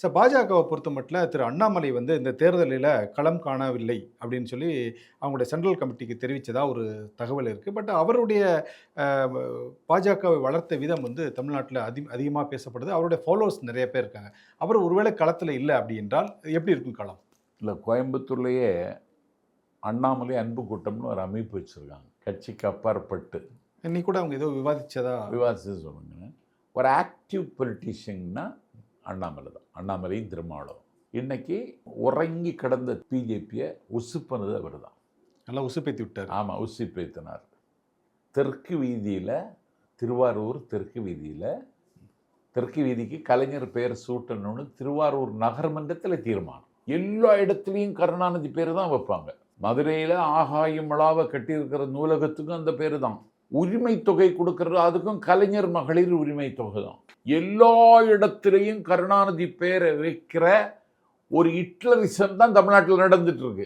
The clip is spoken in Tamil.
சார் பாஜகவை பொறுத்த மட்டும் திரு அண்ணாமலை வந்து இந்த தேர்தலில் களம் காணவில்லை அப்படின்னு சொல்லி அவங்களுடைய சென்ட்ரல் கமிட்டிக்கு தெரிவித்ததா ஒரு தகவல் இருக்குது. பட் அவருடைய பாஜகவை வளர்த்த விதம் வந்து தமிழ்நாட்டில் அதிகமாக பேசப்படுது. அவருடைய ஃபாலோவர்ஸ் நிறைய பேர் இருக்காங்க. அவர் ஒருவேளை களத்தில் இல்லை அப்படி என்றால் எப்படி இருக்கும் களம்? இல்லை, கோயம்புத்தூர்லேயே அண்ணாமலை அன்பு கூட்டம்னு ஒரு அமைப்பு வச்சுருக்காங்க, கட்சிக்கு அப்பாற்பட்டு. இன்னைக்கு கூட அவங்க ஏதோ விவாதிச்சு சொல்லுங்க. ஒரு ஆக்டிவ் பொலிட்டீஷியன்னா அண்ணாமலை தான், அண்ணாமலையும் திருமாவளவன். இன்னைக்கு உறங்கி கிடந்த பிஜேபியை உசுப்பினது அவர் தான். நல்லா உசுப்பேத்தி விட்டார். ஆமாம், உசுப்பேத்தினார். தெற்கு வீதியில், திருவாரூர் தெற்கு வீதியில், தெற்கு வீதிக்கு கலைஞர் பெயர் சூட்டணும்னு திருவாரூர் நகர்மன்றத்தில் தீர்மானம். எல்லா இடத்துலையும் கருணாநிதி பேர் தான் வைப்பாங்க. மதுரையில் ஆகாயம் விழாவை கட்டியிருக்கிற நூலகத்துக்கும் அந்த பேர் தான். உரிமை தொகை கொடுக்கறது அதுக்கும் கலைஞர் மகளிர் உரிமை தொகை தான். எல்லா இடத்துலையும் கருணாநிதி பேரை வைக்கிற ஒரு ஹிட்லரிசம் தான் தமிழ்நாட்டில் நடந்துட்டு இருக்கு.